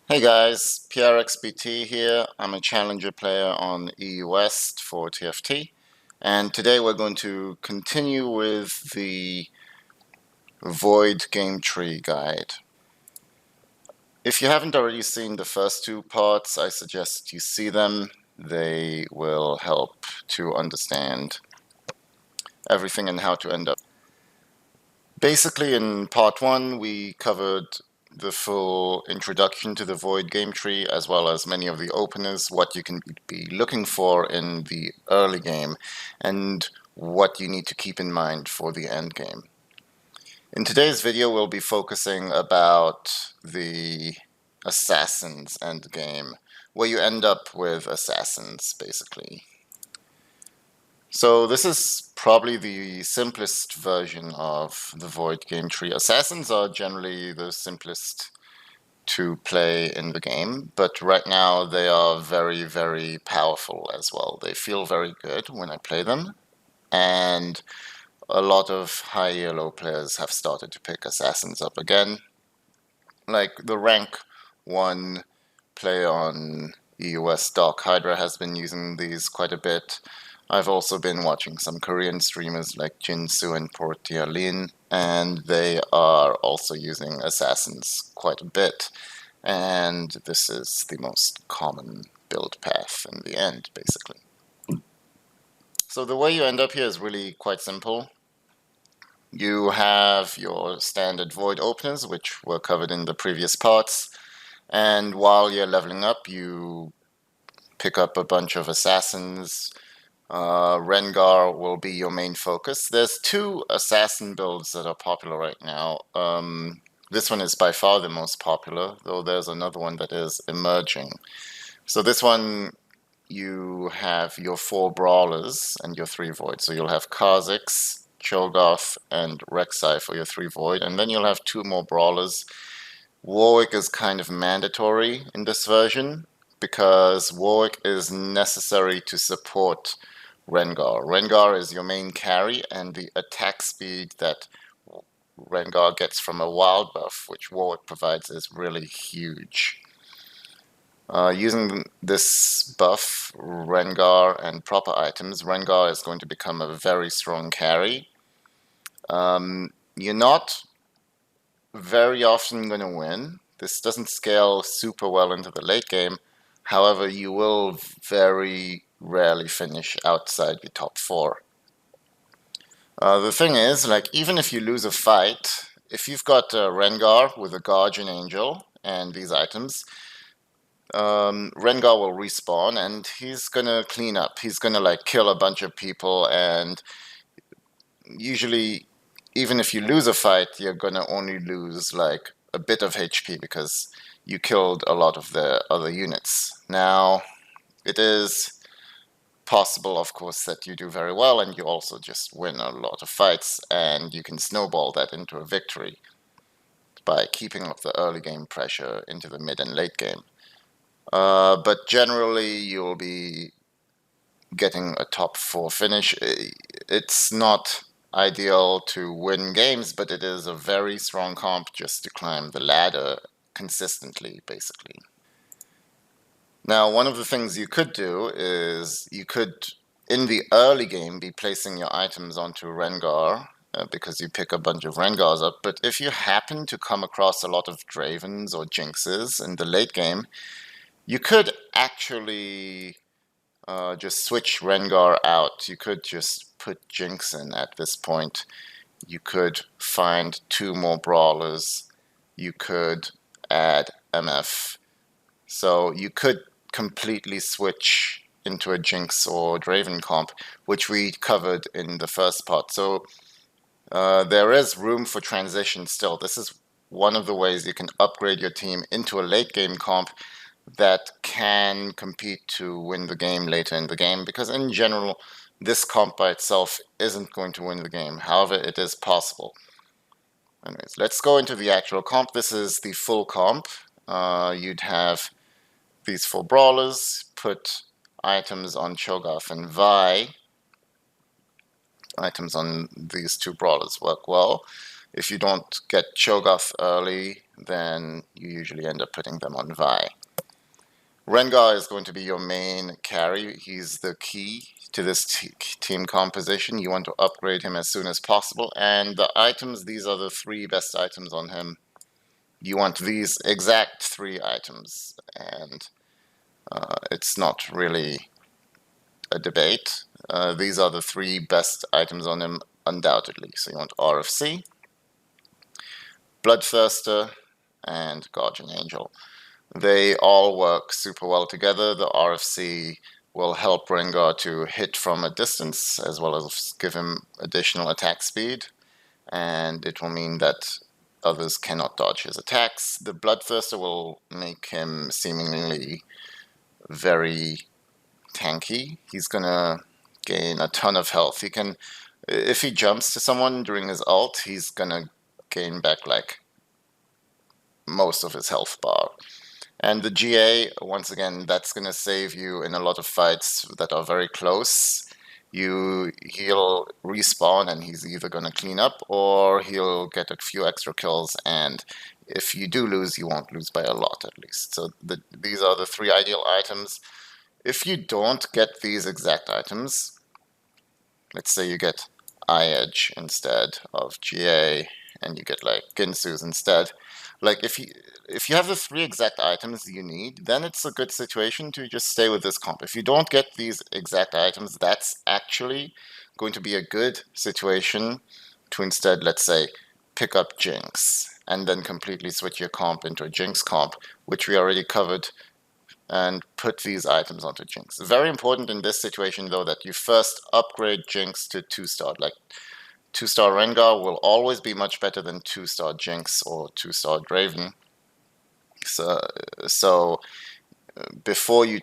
Hey guys, PRXBT here. I'm a challenger player on EU West for TFT, and today we're going to continue with the Void Game Tree Guide. If you haven't already seen the first two parts, I suggest you see them. They will help to understand everything and how to end up. Basically, in part one, we covered the full introduction to the Void game tree, as well as many of the openers, what you can be looking for in the early game, and what you need to keep in mind for the end game. In today's video, we'll be focusing about the assassins end game, where you end up with assassins, basically. So this is probably the simplest version of the Void game tree. Assassins are generally the simplest to play in the game, but right now they are very, very powerful as well. They feel very good when I play them, and a lot of high elo players have started to pick assassins up again. Like the rank 1 player on EUS Dark Hydra has been using these quite a bit. I've also been watching some Korean streamers like Jinsu and Portialin, and they are also using assassins quite a bit. And this is the most common build path in the end, basically. So the way you end up here is really quite simple. You have your standard void openers, which were covered in the previous parts, and while you're leveling up, you pick up a bunch of assassins. Rengar will be your main focus. There's two assassin builds that are popular right now. This one is by far the most popular, though there's another one that is emerging. So this one, you have your 4 brawlers and your 3 voids. So you'll have Kha'Zix, Cho'Gath, and Rek'Sai for your 3 void, and then you'll have 2 more brawlers. Warwick is kind of mandatory in this version, because Warwick is necessary to support Rengar. Rengar is your main carry, and the attack speed that Rengar gets from a wild buff, which Warwick provides, is really huge. Using this buff, Rengar, and proper items, Rengar is going to become a very strong carry. You're not very often going to win. This doesn't scale super well into the late game. However, you will very rarely finish outside the top 4. The thing is, like, even if you lose a fight, if you've got Rengar with a Guardian Angel and these items, Rengar will respawn and he's gonna clean up. He's gonna like kill a bunch of people, and usually, even if you lose a fight, you're gonna only lose like a bit of HP because you killed a lot of the other units. Now, it is possible, of course, that you do very well and you also just win a lot of fights, and you can snowball that into a victory by keeping up the early game pressure into the mid and late game. But generally, you'll be getting a top 4 finish. It's not ideal to win games, but it is a very strong comp just to climb the ladder consistently, basically. Now, one of the things you could do is you could, in the early game, be placing your items onto Rengar, because you pick a bunch of Rengars up, but if you happen to come across a lot of Dravens or Jinxes in the late game, you could actually just switch Rengar out. You could just put Jinx in at this point. You could find 2 more brawlers. You could add MF. So you could completely switch into a Jinx or Draven comp, which we covered in the first part. So there is room for transition still. This is one of the ways you can upgrade your team into a late game comp that can compete to win the game later in the game, because in general, this comp by itself isn't going to win the game. However, it is possible. Anyways, let's go into the actual comp. This is the full comp. You'd have these 4 brawlers, put items on Cho'Gath and Vi. Items on these 2 brawlers work well. If you don't get Cho'Gath early, then you usually end up putting them on Vi. Rengar is going to be your main carry. He's the key to this team composition. You want to upgrade him as soon as possible. And the items, these are the 3 best items on him. You want these exact 3 items. And it's not really a debate. These are the 3 best items on him, undoubtedly. So you want RFC, Bloodthirster, and Guardian Angel. They all work super well together. The RFC will help Rengar to hit from a distance, as well as give him additional attack speed, and it will mean that others cannot dodge his attacks. The Bloodthirster will make him seemingly very tanky. He's gonna gain a ton of health. He can, if he jumps to someone during his ult, he's gonna gain back like most of his health bar. And the GA, once again, that's going to save you in a lot of fights that are very close. He'll respawn and he's either going to clean up or he'll get a few extra kills. And if you do lose, you won't lose by a lot at least. So these are the 3 ideal items. If you don't get these exact items, let's say you get Eye Edge instead of GA and you get like Ginsu's instead, like if you have the 3 exact items you need, then it's a good situation to just stay with this comp. If you don't get these exact items, that's actually going to be a good situation to instead, let's say, pick up Jinx and then completely switch your comp into a Jinx comp, which we already covered, and put these items onto Jinx. Very important in this situation, though, that you first upgrade Jinx to 2-star. Like 2-star Rengar will always be much better than 2-star Jinx or 2-star Draven. So before you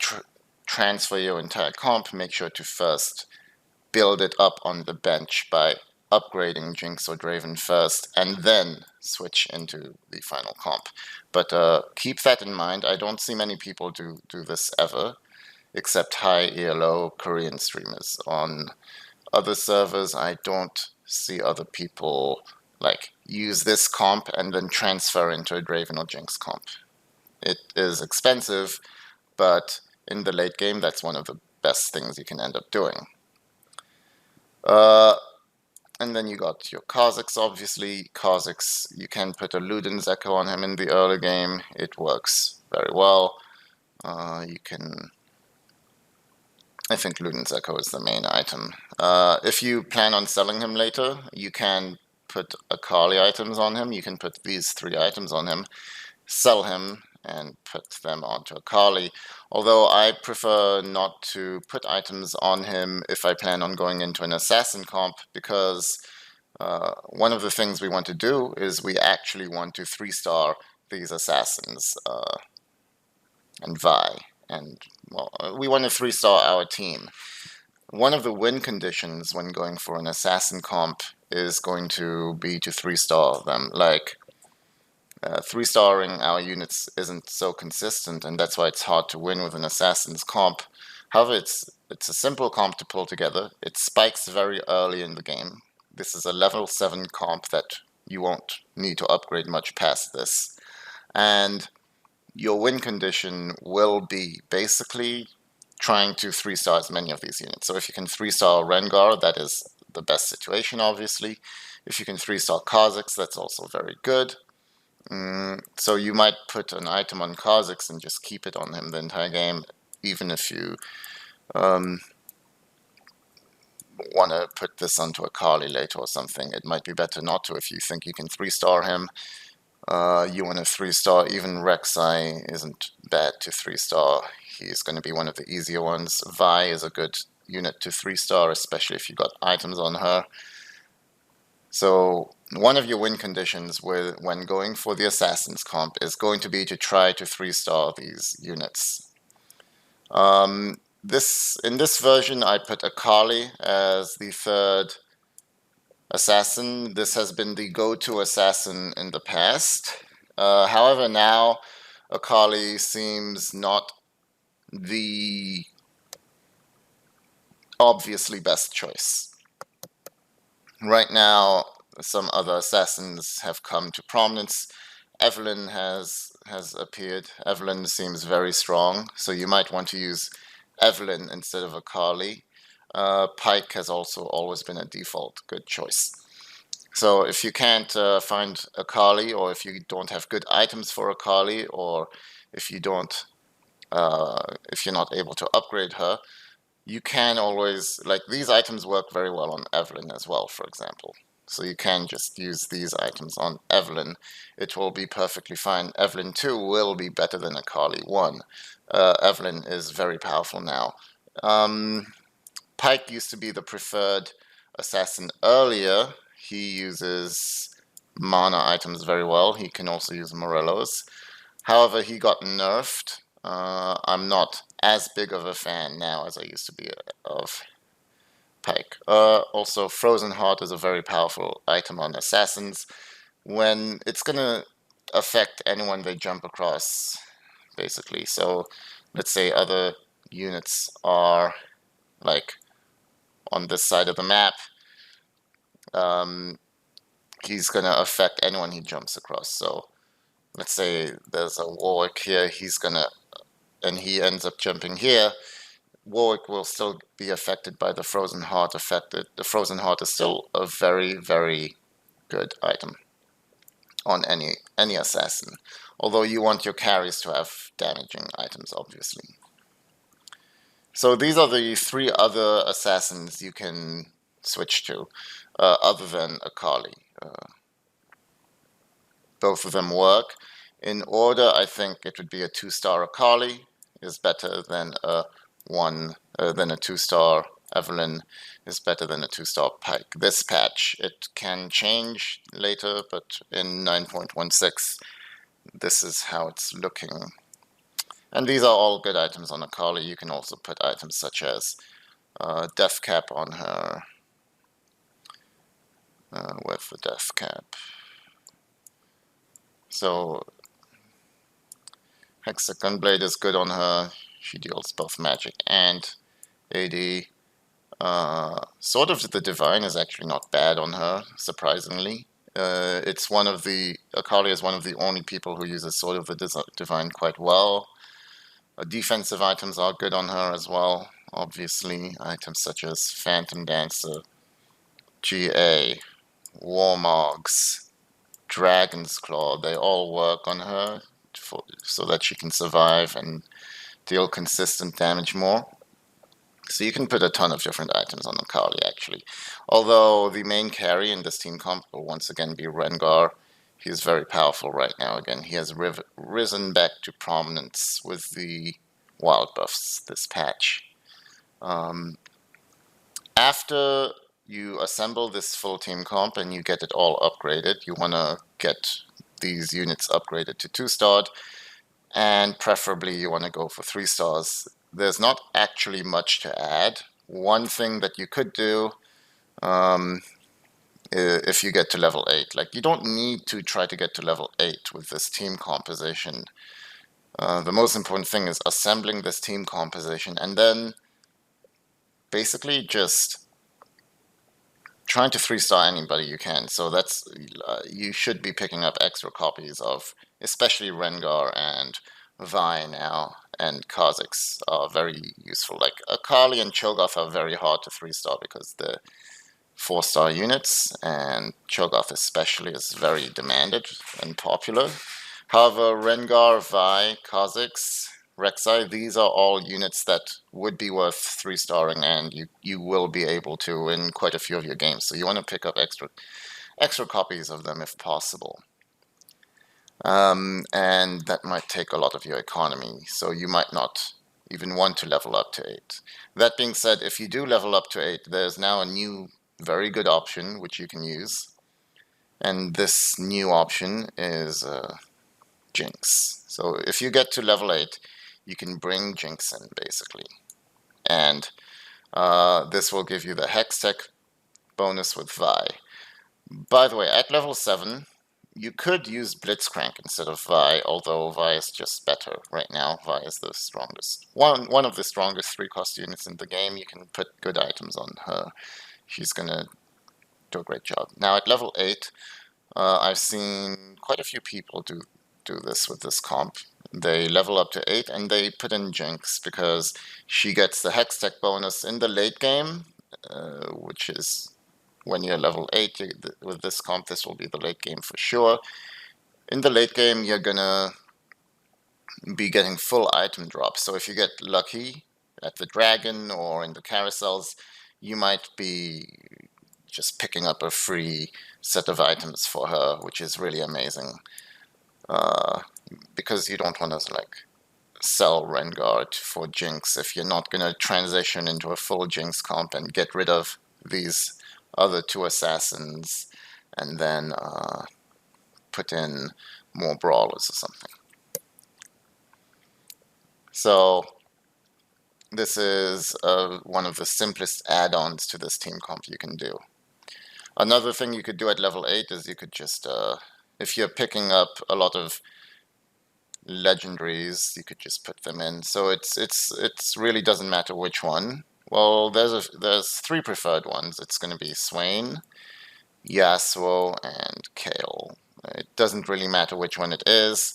transfer your entire comp, make sure to first build it up on the bench by upgrading Jinx or Draven first, and then switch into the final comp. But keep that in mind. I don't see many people do this ever, except high ELO Korean streamers. On other servers, I don't see other people like use this comp and then transfer into a Draven or Jinx comp. It is expensive, but in the late game, that's one of the best things you can end up doing. And then you got your Kha'Zix, obviously. Kha'Zix, you can put a Luden's Echo on him in the early game. It works very well. I think Luden's Echo is the main item. If you plan on selling him later, you can put Akali items on him. You can put these 3 items on him, sell him, and put them onto Akali. Although I prefer not to put items on him if I plan on going into an assassin comp, because one of the things we want to do is we actually want to 3-star these assassins and Vi. And well, we want to 3-star our team. One of the win conditions when going for an assassin comp is going to be to 3-star them. Like 3-starring our units isn't so consistent, and that's why it's hard to win with an assassin's comp. However, it's a simple comp to pull together. It spikes very early in the game. This is a level 7 comp that you won't need to upgrade much past this. And your win condition will be basically trying to 3-star as many of these units. So if you can 3-star Rengar, that is the best situation, obviously. If you can 3-star Kha'Zix, that's also very good. So you might put an item on Kha'Zix and just keep it on him the entire game, even if you want to put this onto Akali later or something. It might be better not to if you think you can 3-star him. You want to 3-star, even Rek'Sai isn't bad to 3-star. He's going to be one of the easier ones. Vi is a good unit to 3-star, especially if you got items on her. So one of your win conditions when going for the Assassin's comp is going to be to try to 3-star these units. In this version, I put Akali as the 3rd assassin. This has been the go-to assassin in the past. However, now Akali seems not the obviously best choice. Right now, some other assassins have come to prominence. Evelynn has appeared. Evelynn seems very strong, so you might want to use Evelynn instead of Akali. Pyke has also always been a default good choice. So if you can't find Akali, or if you don't have good items for Akali, or if you don't, if you're not able to upgrade her, you can always, like, these items work very well on Evelynn as well, for example. So you can just use these items on Evelynn. It will be perfectly fine. Evelynn 2 will be better than Akali 1. Evelynn is very powerful now. Pyke used to be the preferred assassin earlier. He uses mana items very well. He can also use Morellos. However, he got nerfed. I'm not as big of a fan now as I used to be of Pyke. Also, Frozen Heart is a very powerful item on assassins. When it's gonna affect anyone they jump across, basically. So, let's say other units are like on this side of the map. He's gonna affect anyone he jumps across. So, let's say there's a Warwick here. And he ends up jumping here. Warwick will still be affected by the Frozen Heart affected. The Frozen Heart is still a very, very good item on any assassin. Although you want your carries to have damaging items, obviously. So these are the 3 other assassins you can switch to, other than Akali. Both of them work. In order, I think it would be a 2-star Akali is better than a 2-star Evelynn is better than a 2-star Pyke. This patch, it can change later, but in 9.16, this is how it's looking. And these are all good items on Akali. You can also put items such as Death Cap on her. With the Death Cap. So Hexagon Blade is good on her. She deals both magic and AD. Sword of the Divine is actually not bad on her, surprisingly. Akali is one of the only people who uses Sword of the Divine quite well. Defensive items are good on her as well, obviously. Items such as Phantom Dancer, GA, Warmogs, Dragon's Claw, they all work on her so that she can survive and deal consistent damage more. So you can put a ton of different items on Akali, actually. Although the main carry in this team comp will once again be Rengar. He's very powerful right now again. He has risen back to prominence with the wild buffs this patch. After you assemble this full team comp and you get it all upgraded, you want to get these units upgraded to 2-starred, and preferably you want to go for 3 stars. There's not actually much to add. One thing that you could do if you get to level 8, like, you don't need to try to get to level 8 with this team composition. The most important thing is assembling this team composition and then basically just trying to 3-star anybody you can. So that's you should be picking up extra copies of especially Rengar and Vi now, and Kha'Zix are very useful. Like Akali and Cho'Gath are very hard to 3-star because they're 4-star units, and Cho'Gath especially is very demanded and popular. However, Rengar, Vi, Kha'Zix, Rek'Sai, these are all units that would be worth 3-starring, and you will be able to in quite a few of your games. So you want to pick up extra copies of them if possible. And that might take a lot of your economy, so you might not even want to level up to 8. That being said, if you do level up to 8, there's now a new very good option which you can use, and this new option is Jinx. So if you get to level 8, you can bring Jinx in, basically, and this will give you the Hextech bonus with Vi. By the way, at level 7, you could use Blitzcrank instead of Vi, although Vi is just better right now. Vi is the strongest. One of the strongest 3-cost units in the game. You can put good items on her. She's gonna do a great job. Now at level 8, I've seen quite a few people do this with this comp. They level up to 8 and they put in Jinx because she gets the Hextech bonus in the late game, which is when you're level 8. With this comp, this will be the late game for sure. In the late game, you're gonna be getting full item drops. So if you get lucky at the dragon or in the carousels, you might be just picking up a free set of items for her, which is really amazing. Because you don't want to like sell Rengar for Jinx if you're not going to transition into a full Jinx comp and get rid of these other 2 assassins and then put in more brawlers or something. So this is one of the simplest add-ons to this team comp you can do. Another thing you could do at level 8 is you could just, if you're picking up a lot of legendaries, you could just put them in. So it's really doesn't matter which one. Well, there's 3 preferred ones. It's going to be Swain, Yasuo, and Kayle. It doesn't really matter which one it is.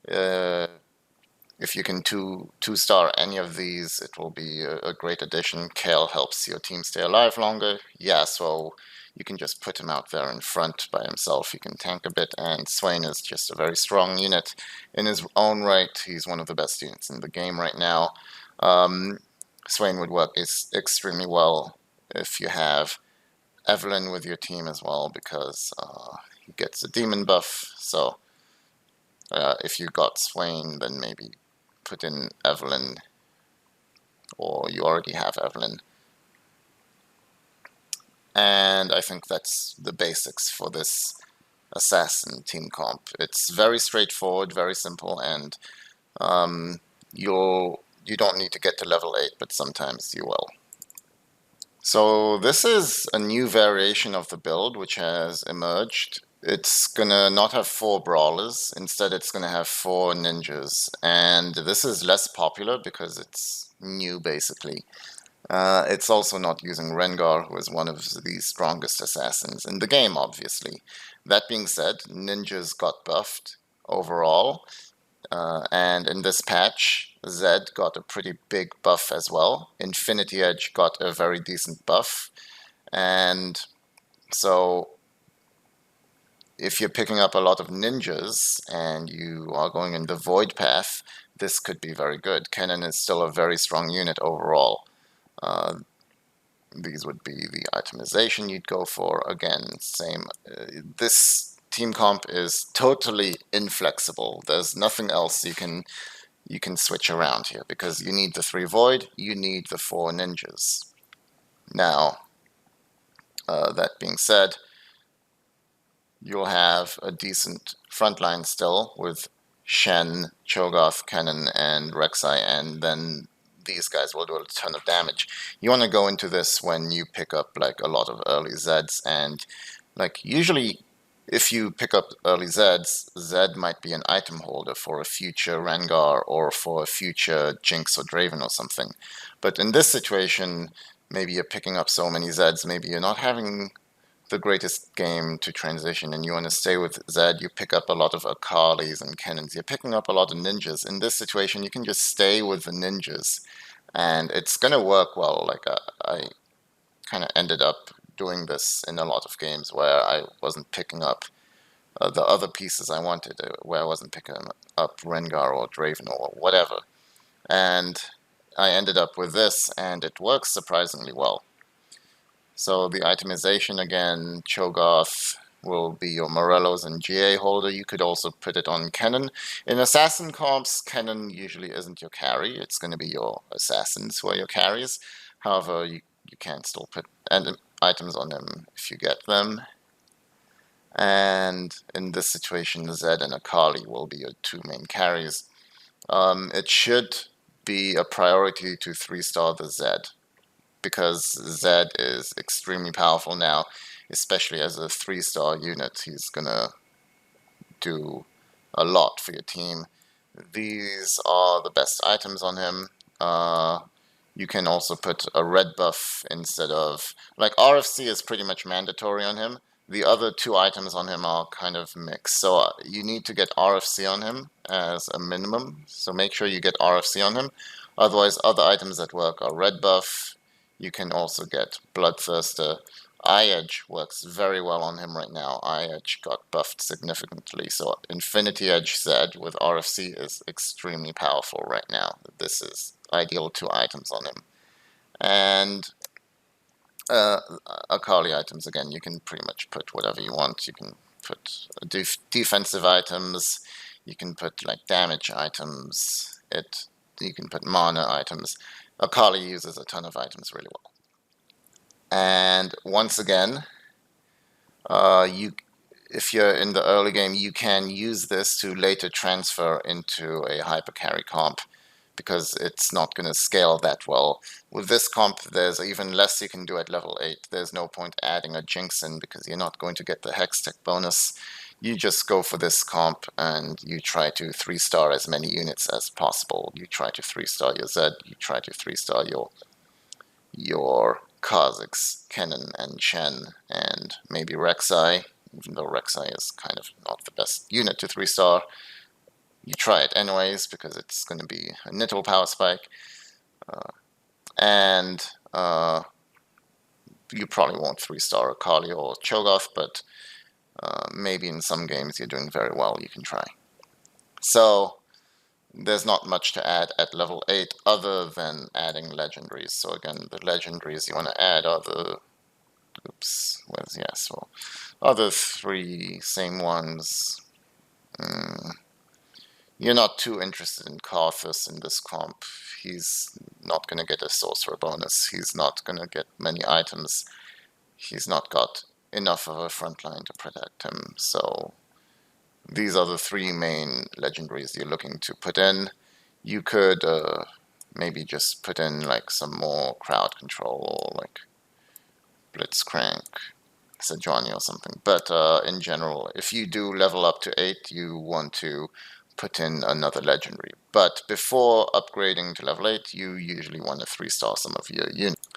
If you can two-star any of these, it will be a great addition. Kayle helps your team stay alive longer. Yasuo, you can just put him out there in front by himself. He can tank a bit, and Swain is just a very strong unit in his own right. He's one of the best units in the game right now. Swain would work extremely well if you have Evelynn with your team as well, because he gets a demon buff. So if you got Swain, then maybe put in Evelynn, or you already have Evelynn. And I think that's the basics for this assassin team comp. It's very straightforward, very simple, and you don't need to get to level 8, but sometimes you will. So this is a new variation of the build which has emerged. It's gonna not have 4 brawlers, instead it's gonna have 4 ninjas, and this is less popular because it's new basically. It's also not using Rengar, who is one of the strongest assassins in the game, obviously. That being said, ninjas got buffed overall, and in this patch, Zed got a pretty big buff as well. Infinity Edge got a very decent buff, and so if you're picking up a lot of ninjas and you are going in the Void path, this could be very good. Kennen is still a very strong unit overall. These would be the itemization you'd go for. Again, same. This team comp is totally inflexible. There's nothing else you can switch around here, because you need the 3 Void, you need the 4 ninjas. Now, that being said, you'll have a decent frontline still with Shen, Cho'Gath, Kennen, and Rek'Sai, and then these guys will do a ton of damage. You want to go into this when you pick up like a lot of early Zeds, and like usually if you pick up early Zeds, Zed might be an item holder for a future Rengar or for a future Jinx or Draven or something. But in this situation, maybe you're picking up so many Zeds, maybe you're not having the greatest game to transition and you want to stay with Zed, you pick up a lot of Akalis and Kennens, you're picking up a lot of ninjas. In this situation, you can just stay with the ninjas and it's going to work well. Like I kind of ended up doing this in a lot of games where I wasn't picking up the other pieces I wanted, where I wasn't picking up Rengar or Draven or whatever. And I ended up with this and it works surprisingly well. So the itemization again, Cho'Gath will be your Morellos and GA holder. You could also put it on Kennen. In assassin comps, Kennen usually isn't your carry. It's going to be your assassins who are your carries. However, you can still put items on them if you get them. And in this situation, Zed and Akali will be your 2 main carries. It should be a priority to 3-star the Zed, because Zed is extremely powerful now, especially as a 3-star unit. He's gonna do a lot for your team. These are the best items on him. you can also put a red buff instead of, like, RFC is pretty much mandatory on him. The other two items on him are kind of mixed. So you need to get RFC on him as a minimum. So make sure you get RFC on him. Otherwise, other items that work are red buff. You can also get Bloodthirster. Eye Edge works very well on him right now. Eye Edge got buffed significantly. So Infinity Edge Zed with RFC is extremely powerful right now. This is ideal two items on him. And Akali items, again, you can pretty much put whatever you want. You can put defensive items, you can put like damage items, you can put mana items. Akali uses a ton of items really well. And once again, if you're in the early game, you can use this to later transfer into a hypercarry comp, because it's not going to scale that well. With this comp, there's even less you can do at level 8. There's no point adding a Jinx in, because you're not going to get the Hextech bonus. You just go for this comp and you try to 3-star as many units as possible. You try to 3-star your Zed, you try to 3-star your Kha'Zix, Kennen, and Shen, and maybe Rek'Sai, even though Rek'Sai is kind of not the best unit to 3-star. You try it anyways, because it's going to be a Nittle power spike. And you probably won't 3-star Akali or Cho'Gath, but maybe in some games you're doing very well, you can try. So there's not much to add at level 8 other than adding legendaries. So again, the legendaries you want to add are the other three same ones. You're not too interested in Karthus in this comp. He's not going to get a sorcerer bonus. He's not going to get many items. He's not got enough of a front line to protect him. So these are the three main legendaries you're looking to put in. You could maybe just put in like some more crowd control, or like Blitzcrank, Sejuani or something. But in general, if you do level up to 8, you want to put in another legendary. But before upgrading to level 8, you usually want to 3-star some of your units.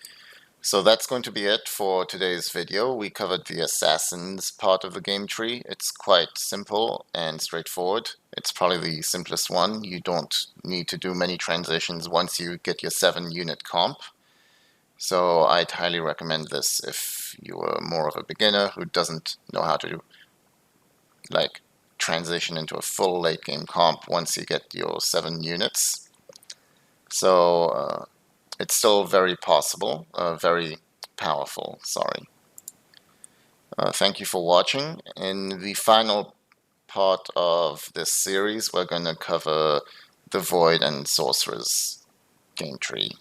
So that's going to be it for today's video. We covered the assassins part of the game tree. It's quite simple and straightforward. It's probably the simplest one. You don't need to do many transitions once you get your 7-unit comp. So I'd highly recommend this if you are more of a beginner who doesn't know how to like transition into a full late game comp once you get your 7 units. So it's still very possible, very powerful, sorry. Thank you for watching. In the final part of this series, we're going to cover the Void and Sorcerers game tree.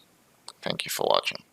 Thank you for watching.